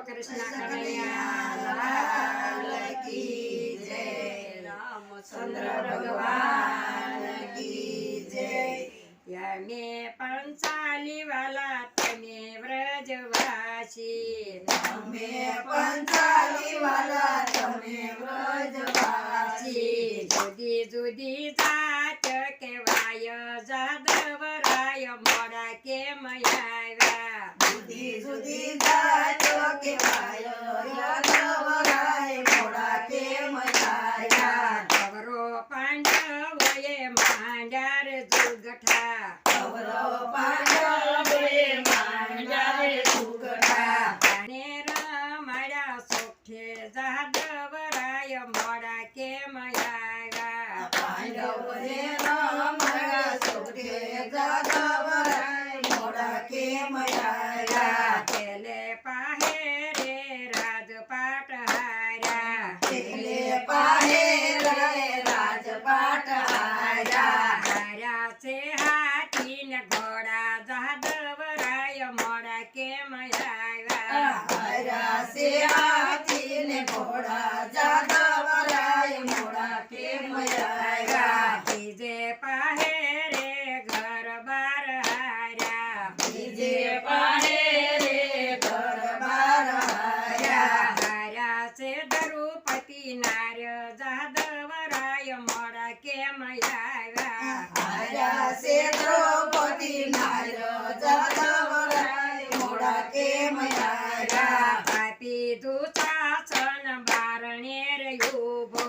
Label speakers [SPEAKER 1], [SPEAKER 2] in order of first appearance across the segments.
[SPEAKER 1] કૃષ્ણ કનૈયા લાલ કી જય, રામચંદ્ર ભગવાન કી જય। યમે પંચાલી વાલા તમે વ્રજવાસી,
[SPEAKER 2] અમે પંચાલી વાલા તમે વ્રજવાસી।
[SPEAKER 1] જુદી જુદી જાત કેવાય જાદવરાય મોડા કેમ આવ્યા,
[SPEAKER 2] જુદી જુદી જાતો કેવાય યાદવરાય મોડા કેમ આવ્યા।
[SPEAKER 1] કૌરવ પાંડવોએ માંડ્યા રે દુર્ગઠા,
[SPEAKER 2] કૌરવ પાંડવોએ માંડ્યા રે દુર્ગઠા।
[SPEAKER 1] અને રમાડ્યા સોખે જાદવરાય મોડા કેમ આવ્યા,
[SPEAKER 2] પાંડવોએ રમાડ્યા સોખે જાદવરાય મોડા કેમ આવ્યા।
[SPEAKER 1] પેલે પાહે રે રાજપાટ હાર્યા,
[SPEAKER 2] પેલે પાહે રે રાજપાટ હાર્યા।
[SPEAKER 1] હાર્યા છે હાથી ને ઘોડા જાદવરાય મોડા કેમ આવ્યા,
[SPEAKER 2] હાર્યા છે હાથી ને ઘોડા જાદવરાય મોડા કેમ આવ્યા।
[SPEAKER 1] બીજે પાહે રે ઘર બાર હાર્યા,
[SPEAKER 2] બીજે પાહે રે ઘર બાર હાર્યા।
[SPEAKER 1] હાર્યા છે દ્રૌપદી નાર્ય જાદવરાય મોડા કેમ આવ્યા,
[SPEAKER 2] હાર્યા છે દ્રૌપદી નાર્ય જાદવરાય મોડા કેમ આવ્યા।
[SPEAKER 1] પાપી દુશાસન બારણે રે ઉભો,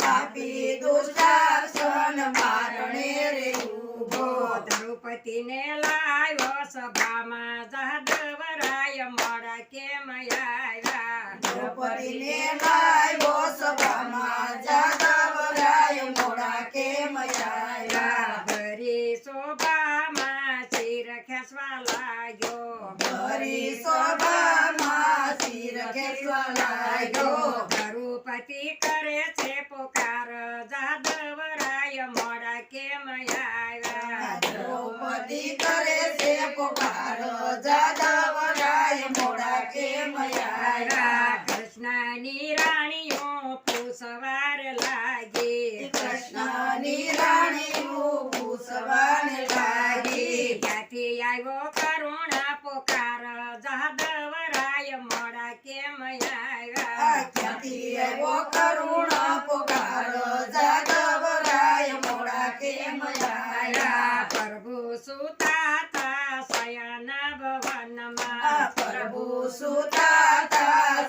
[SPEAKER 2] પાપી દુશાસન બારણે રે ઊભો।
[SPEAKER 1] દ્રૌપદીને લાવ્યો સભામાં જાદવરાય મોડા કેમ આવ્યા,
[SPEAKER 2] દ્રૌપદીને લાવ્યો સભામાં જાદવરાય મોડા કેમ આવ્યા।
[SPEAKER 1] ભરી શોભામાં શિર ખેંચવા લાગ્યો,
[SPEAKER 2] ભરી સભામાં શિર ખેંચવા લાગ્યો।
[SPEAKER 1] દ્રૌપદી કરે છે પોકાર જાદવરાય મોડા કેમ આવ્યા,
[SPEAKER 2] દ્રૌપદી કરે છે પોકાર જાદવરાય મોડા કેમ આવ્યા।
[SPEAKER 1] કૃષ્ણની રાણીઓ પૂછવાર લાગી,
[SPEAKER 2] કૃષ્ણની રાણીઓ પૂછવાને લાગી।
[SPEAKER 1] ક્યાંથી આવ્યો કરુણા પોકાર જાદવરાય મોડા કેમ આવ્યા,
[SPEAKER 2] ક્યાંથી આવ્યો કરુણા પોકાર જાદવરાય મોડા કેમ આવ્યા।
[SPEAKER 1] પ્રભુ સુતા શયન ભવનમાં,
[SPEAKER 2] પ્રભુ સુતા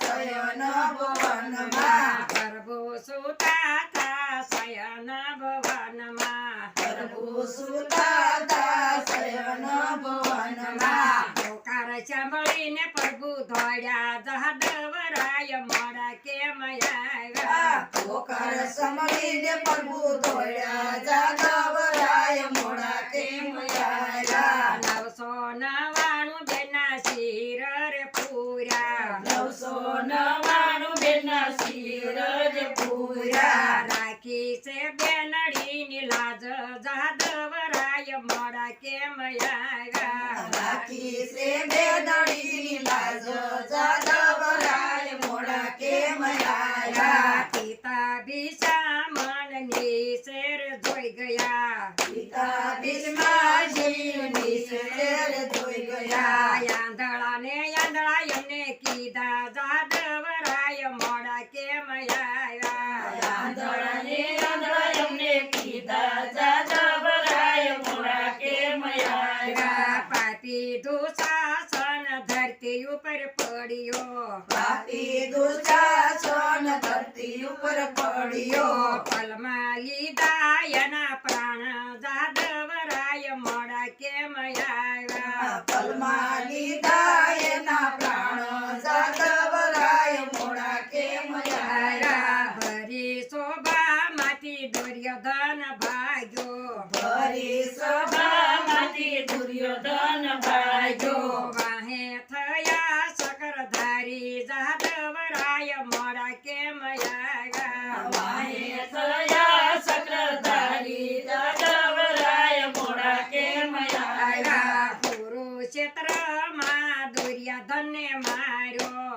[SPEAKER 2] શયન ભવનમાં,
[SPEAKER 1] પ્રભુ સુતા શયન ભવનમાં,
[SPEAKER 2] પ્રભુ સુતા શયન ભવનમાં।
[SPEAKER 1] પોકાર સાંભળીને પ્રભુ દોડ્યા જાદવરાય મોડા કેમ આવ્યા,
[SPEAKER 2] પોકાર સાંભળીને પ્રભુ દોડ્યા જાદવરાય મોડા કેમ આવ્યા।
[SPEAKER 1] 999 બેના શિર રે પૂર્યા,
[SPEAKER 2] 999 બેના શિર રે પૂર્યા।
[SPEAKER 1] રાખી છે બેનડીની લાજ જાદવરાય મોડા કેમ આવ્યા,
[SPEAKER 2] રાખી છે બેદડીની લાજ જાદવરાય મોડા કેમ આવ્યા।
[SPEAKER 1] પિતા ભીષામણની શેર જોઈ ગયા,
[SPEAKER 2] પિતા ભીષ્માજીની શેર જોઈ ગયા।
[SPEAKER 1] આંધળાને આંધળા એમને કીધા જાદવરાય મોડા કેમ આવ્યા,
[SPEAKER 2] આંધળાને આંધળા એમને કીધા જાદવરાય મોડા કેમ આવ્યા।
[SPEAKER 1] પાપી દુશાસન ધરતી ઉપર પડ્યો,
[SPEAKER 2] પાપી દુશાસન ધરતી ઉપર પડ્યો।
[SPEAKER 1] પલમાં લીધા એના પ્રાણ જાદવરાય મોડા કેમ આવ્યા,
[SPEAKER 2] પલમાં લીધા એના પ્રાણ જાદવરાય મોડા કેમ આવ્યા।
[SPEAKER 1] ભરી શોભામાંથી દુર્યોધન ભાગ્યો,
[SPEAKER 2] ભરી સભામાંથી દુર્યોધન ભાગ્યો।
[SPEAKER 1] વાહે થયા શકરધારી જાદવરાય મોડા કેમ આવ્યા,
[SPEAKER 2] વાહે થયા સક્રધારી જાદવરાય મોડા કેમ આવ્યા।
[SPEAKER 1] કુરુક્ષેત્રમાં દુર્યોધનને માર્યો,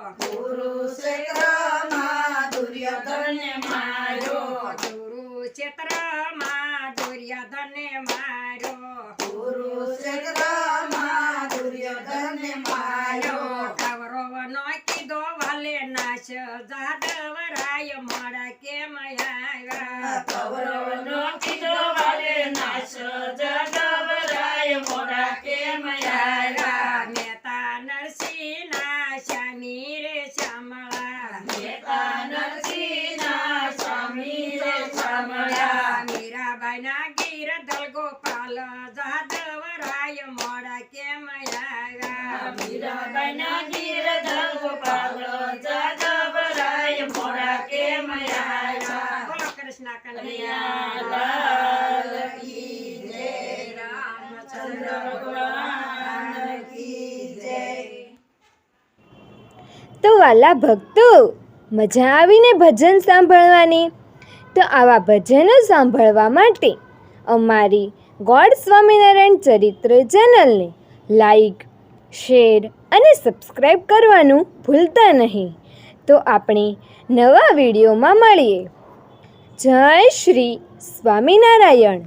[SPEAKER 1] કુરુક્ષેત્રમાં દુર્યોધને માર્યો
[SPEAKER 2] કુરુક્ષેત્રમાં દુર્યોધને માર્યો
[SPEAKER 1] કૌરવનો કીધો વાલે નાશ જાદવરાય મોડા કેમ આવ્યા
[SPEAKER 2] કૌરવનો કીધો વાલે નાશ જાદવરાય મોડા કેમ આવ્યા
[SPEAKER 1] મહેતા નરસિંહના શ્યામી રે શ્યામળા
[SPEAKER 2] મહેતા નરસિંહના સ્વામી રે શામળા
[SPEAKER 1] મીરાબાઈના ગીરધર ગોપાલ જાદવરાય મોડા કેમ આવ્યા
[SPEAKER 2] મીરાબાઈના ગીરધર ગોપાલ જાદવરાય મોડા કેમ આવ્યા
[SPEAKER 1] બોલો કૃષ્ણ
[SPEAKER 2] કનૈયા
[SPEAKER 1] કનૈયા
[SPEAKER 2] લાલ કી જય રામચંદ્ર ભગવાન કી જય
[SPEAKER 3] તો વાલા ભક્તો, મજા આવીને ભજન સાંભળવાની? તો આવા ભજનો સાંભળવા માટે અમારી ગોડ સ્વામિનારાયણ ચરિત્ર ચેનલને લાઈક, શેર અને સબસ્ક્રાઈબ કરવાનું ભૂલતા નહીં. તો આપણે નવા વિડીયોમાં મળીએ. જય શ્રી સ્વામિનારાયણ.